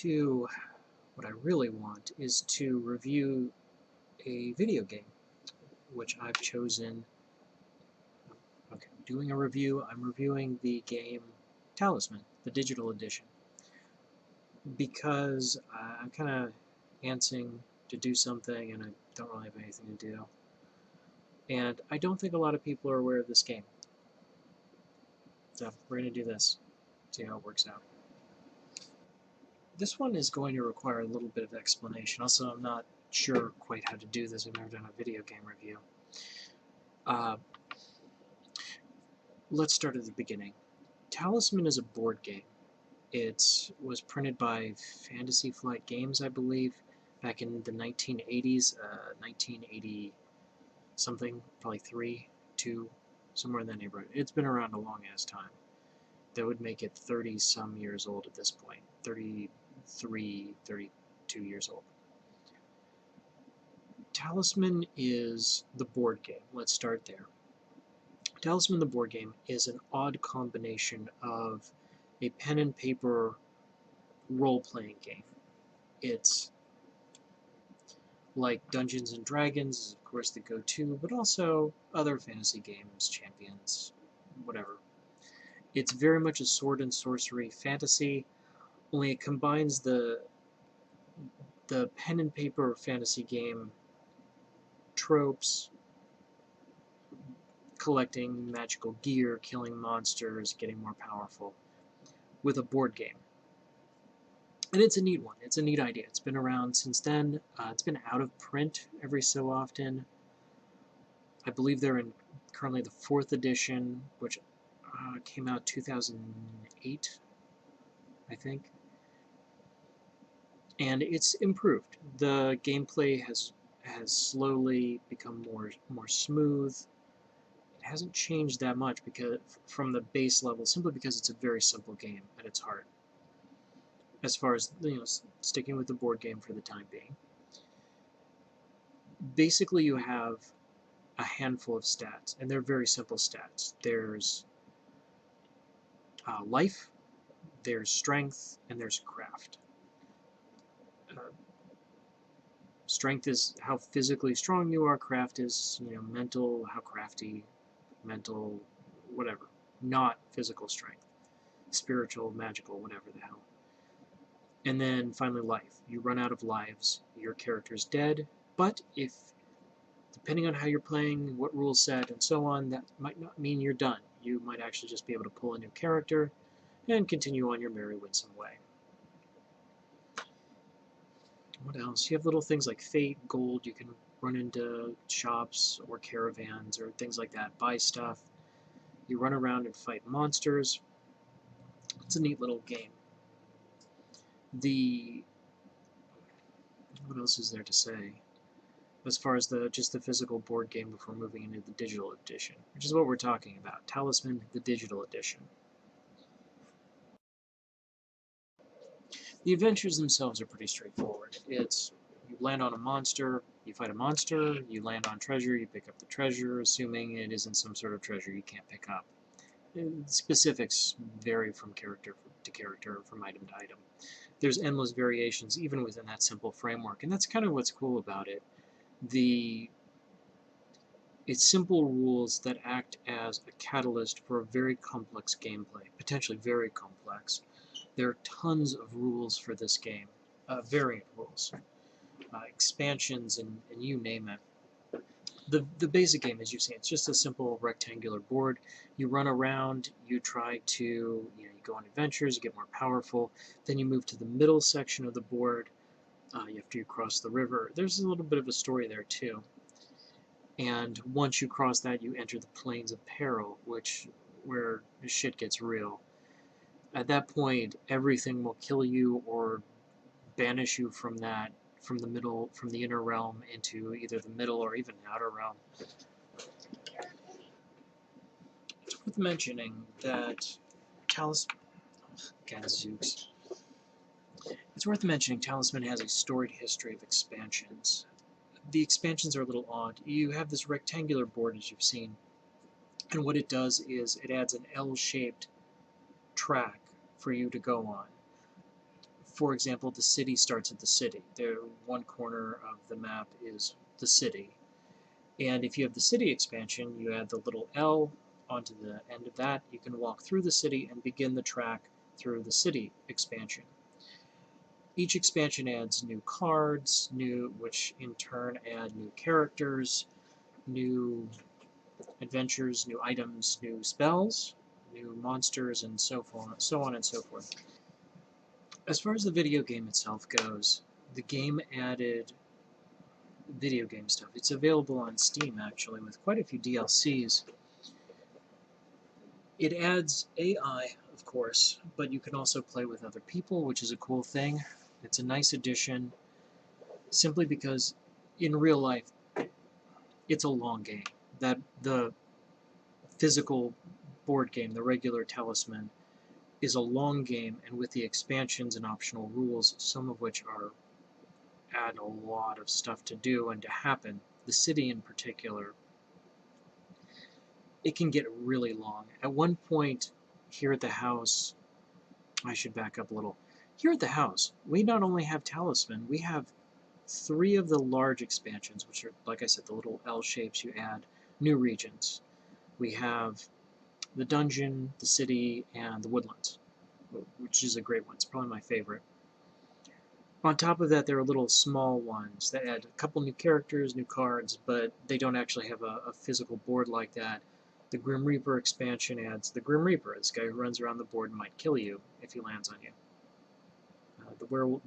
what I really want is to review a video game, which I've chosen. Okay, doing a review. I'm reviewing the game Talisman, the digital edition, because I'm kind of antsing to do something and I don't really have anything to do. And I don't think a lot of people are aware of this game. So we're going to do this, see how it works out. This one is going to require a little bit of explanation. Also, I'm not sure quite how to do this. I've never done a video game review. Let's start at the beginning. Talisman is a board game. It was printed by Fantasy Flight Games, I believe, back in the 1980s, 1980 something, probably 3, 2, somewhere in that neighborhood. It's been around a long-ass time. That would make it 30-some years old at this point, 33, 32 years old. Talisman is the board game. Let's start there. Talisman, the board game, is an odd combination of a pen and paper role-playing game. It's like Dungeons and Dragons is of course the go-to, but also other fantasy games, Champions, whatever. It's very much a sword and sorcery fantasy, only it combines the pen and paper fantasy game tropes, collecting magical gear, killing monsters, getting more powerful, with a board game. And it's a neat one. It's a neat idea. It's been around since then. It's been out of print every so often. I believe they're in currently the 4th edition, which came out 2008, I think. And it's improved. The gameplay has slowly become more smooth. It hasn't changed that much because from the base level, simply because it's a very simple game at its heart. As far as, sticking with the board game for the time being. Basically, you have a handful of stats, and they're very simple stats. There's life, there's strength, and there's craft. Strength is how physically strong you are. Craft is, mental, how crafty, mental, whatever. Not physical strength. Spiritual, magical, whatever the hell. And then finally life. You run out of lives, your character's dead, but if, depending on how you're playing, what rules set, and so on, that might not mean you're done. You might actually just be able to pull a new character and continue on your merry winsome way. What else? You have little things like fate, gold, you can run into shops or caravans or things like that, buy stuff. You run around and fight monsters. It's a neat little game. What else is there to say as far as just the physical board game before moving into the digital edition, which is what we're talking about, Talisman, the digital edition. The adventures themselves are pretty straightforward. It's, you land on a monster, you fight a monster, you land on treasure, you pick up the treasure, assuming it isn't some sort of treasure you can't pick up. Specifics vary from character to character, from item to item. There's endless variations even within that simple framework, and that's kind of what's cool about it. It's simple rules that act as a catalyst for a very complex gameplay, potentially very complex. There are tons of rules for this game, variant rules, expansions, and you name it. The basic game, as you've seen, it's just a simple rectangular board. You run around, you try to, you go on adventures, you get more powerful, then you move to the middle section of the board, after you cross the river. There's a little bit of a story there too. And once you cross that, you enter the Plains of Peril, where shit gets real. At that point, everything will kill you or banish you from the inner realm into either the middle or even the outer realm. It's worth mentioning that It's worth mentioning Talisman has a storied history of expansions. The expansions are a little odd. You have this rectangular board, as you've seen, and what it does is it adds an L-shaped track for you to go on. For example, the city starts at the city. One corner of the map is the city. And if you have the city expansion, you add the little L onto the end of that. You can walk through the city and begin the track through the city expansion. Each expansion adds new cards, which in turn add new characters, new adventures, new items, new spells, new monsters, and so on and so forth. As far as the video game itself goes, the game added video game stuff. It's available on Steam, actually, with quite a few DLCs. It adds AI, of course, but you can also play with other people, which is a cool thing. It's a nice addition, simply because in real life, it's a long game. That the physical board game, the regular Talisman, is a long game, and with the expansions and optional rules, some of which add a lot of stuff to do and to happen, the city in particular, it can get really long. At one point, here at the house, I should back up a little. Here at the house, we not only have Talisman, we have 3 of the large expansions, which are, like I said, the little L shapes you add, new regions. We have the dungeon, the city, and the woodlands, which is a great one. It's probably my favorite. On top of that, there are little small ones that add a couple new characters, new cards, but they don't actually have a physical board like that. The Grim Reaper expansion adds the Grim Reaper, this guy who runs around the board and might kill you if he lands on you.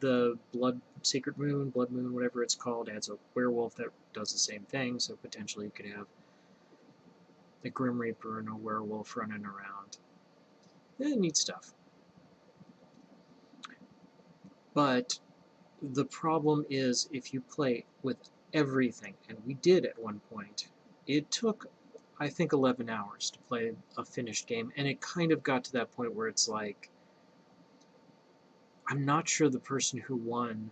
The Sacred Moon, Blood Moon, whatever it's called, adds a werewolf that does the same thing, so potentially you could have the Grim Reaper and a werewolf running around. Neat stuff. But the problem is if you play with everything, and we did at one point, it took, I think, 11 hours to play a finished game, and it kind of got to that point where it's like, I'm not sure the person who won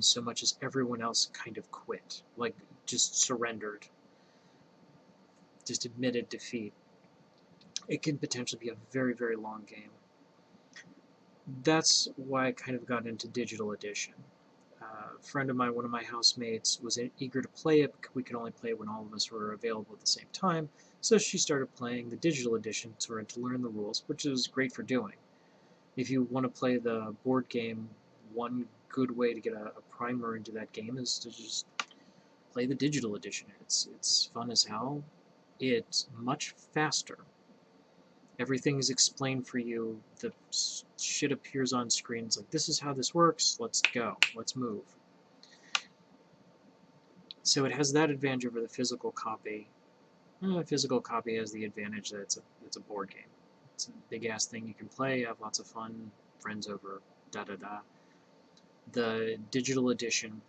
so much as everyone else kind of quit, like just surrendered, just admitted defeat. It can potentially be a very, very long game. That's why I kind of got into digital edition. A friend of mine, one of my housemates, was eager to play it, but we could only play it when all of us were available at the same time, so she started playing the digital edition to learn the rules, which is great for doing. If you want to play the board game, one good way to get a primer into that game is to just play the digital edition. It's fun as hell. It's much faster. Everything is explained for you. The shit appears on screen. It's like, this is how this works. Let's go. Let's move. So it has that advantage over the physical copy. The physical copy has the advantage that it's a board game. It's a big-ass thing you can play, have lots of fun, friends over, da-da-da. The digital edition,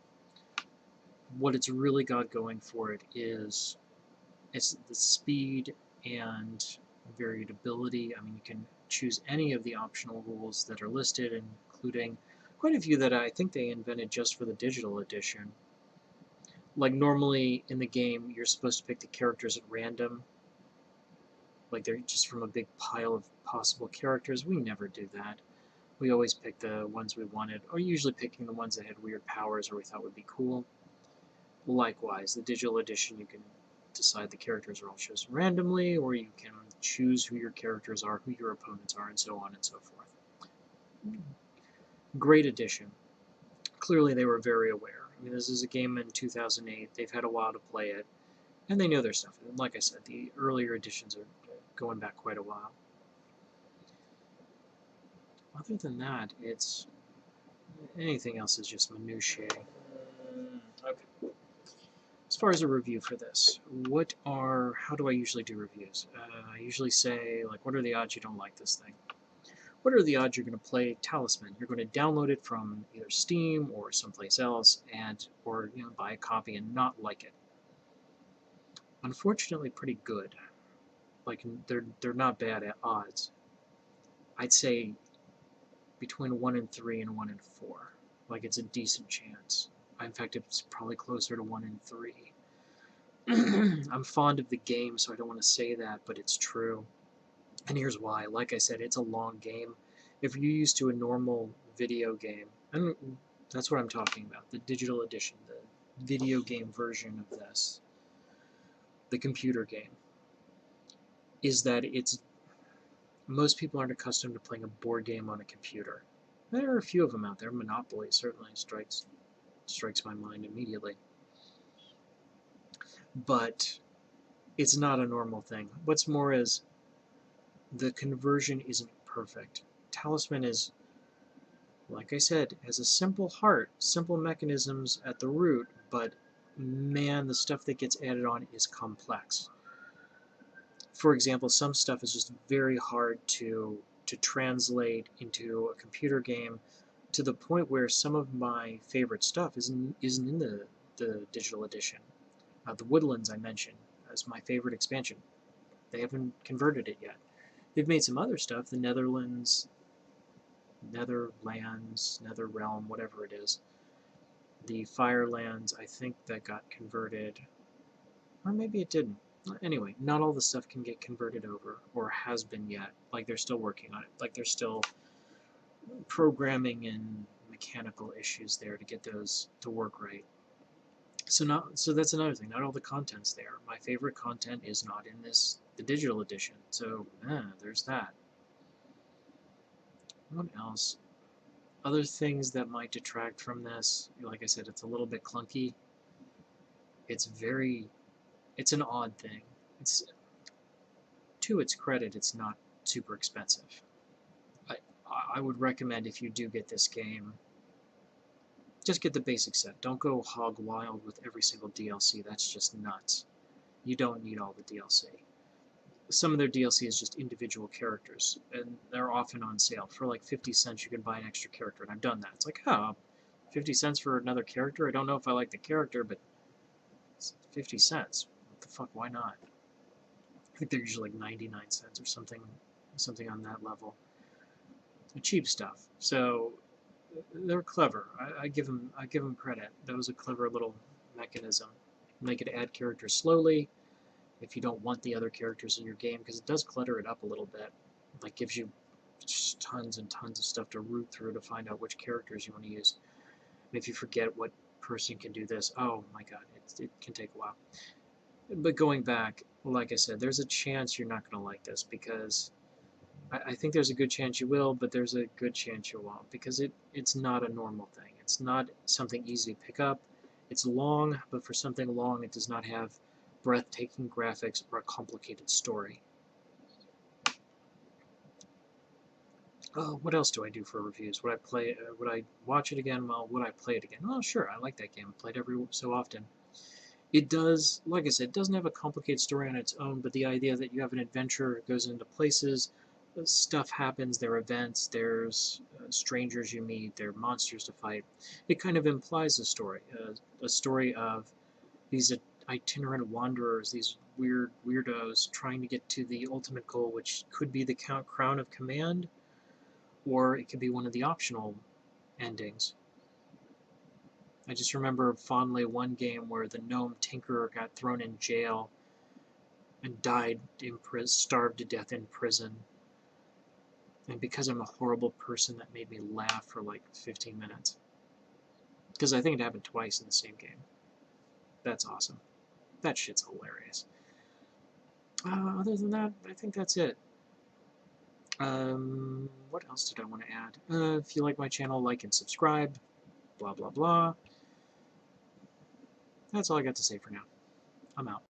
what it's really got going for it is it's the speed and variability. I mean, you can choose any of the optional rules that are listed, including quite a few that I think they invented just for the digital edition. Like, normally in the game, you're supposed to pick the characters at random. Like, they're just from a big pile of possible characters. We never do that. We always pick the ones we wanted, or usually picking the ones that had weird powers or we thought would be cool. Likewise, the digital edition, you can decide the characters are all chosen randomly, or you can choose who your characters are, who your opponents are, and so on and so forth. Great addition. Clearly they were very aware. I mean, this is a game in 2008. They've had a while to play it, and they know their stuff. And like I said, the earlier editions are going back quite a while. Other than that, anything else is just minutiae. Okay. As far as a review for this, how do I usually do reviews? I usually say, like, what are the odds you don't like this thing? What are the odds you're going to play Talisman? You're going to download it from either Steam or someplace else, or buy a copy and not like it. Unfortunately, pretty good. Like, they're not bad at odds. I'd say between 1 in 3 and 1 in 4. Like, it's a decent chance. In fact, it's probably closer to 1 in 3. I'm fond of the game, so I don't want to say that, but it's true. And here's why. Like I said, it's a long game. If you're used to a normal video game, and that's what I'm talking about, the digital edition, the video game version of this, the computer game, is that most people aren't accustomed to playing a board game on a computer. There are a few of them out there. Monopoly certainly strikes my mind immediately. But it's not a normal thing. What's more is the conversion isn't perfect. Talisman is, like I said, has a simple heart, simple mechanisms at the root, but man, the stuff that gets added on is complex. For example, some stuff is just very hard to translate into a computer game, to the point where some of my favorite stuff isn't in the digital edition. The Woodlands I mentioned as my favorite expansion. They haven't converted it yet. They've made some other stuff, the Netherlands, Netherrealm, whatever it is. The Firelands, I think that got converted, or maybe it didn't. Anyway, not all the stuff can get converted over, or has been yet. Like, they're still working on it. Like, they're still programming and mechanical issues there to get those to work right. So that's another thing. Not all the content's there. My favorite content is not in the digital edition. So, there's that. What else? Other things that might detract from this, like I said, it's a little bit clunky. It's an odd thing. To its credit, it's not super expensive. I would recommend, if you do get this game, just get the basic set. Don't go hog wild with every single DLC. That's just nuts. You don't need all the DLC. Some of their DLC is just individual characters, and they're often on sale. For like 50 cents, you can buy an extra character, and I've done that. It's like, 50 cents for another character? I don't know if I like the character, but it's 50 cents. What the fuck, why not? I think they're usually like 99 cents or something on that level. Cheap stuff. So they're clever. I give them credit. That was a clever little mechanism. They could add characters slowly if you don't want the other characters in your game, because it does clutter it up a little bit. Like, gives you just tons and tons of stuff to root through to find out which characters you want to use. And if you forget what person can do this, oh my god, it can take a while. But going back, like I said, there's a chance you're not going to like this, because I think there's a good chance you will, but there's a good chance you won't, because it's not a normal thing. It's not something easy to pick up. It's long, but for something long, it does not have breathtaking graphics or a complicated story. What else do I do for reviews? Would I watch it again? Well, would I play it again? Well, sure, I like that game. I play it every so often. It does, like I said, it doesn't have a complicated story on its own, but the idea that you have an adventure, it goes into places, stuff happens, there are events, there's strangers you meet, there are monsters to fight. It kind of implies a story of these itinerant wanderers, these weirdos trying to get to the ultimate goal, which could be the Crown of Command, or it could be one of the optional endings. I just remember fondly one game where the gnome tinkerer got thrown in jail and died starved to death in prison. And because I'm a horrible person, that made me laugh for like 15 minutes. Because I think it happened twice in the same game. That's awesome. That shit's hilarious. Other than that, I think that's it. What else did I want to add? If you like my channel, like and subscribe. Blah, blah, blah. That's all I got to say for now. I'm out.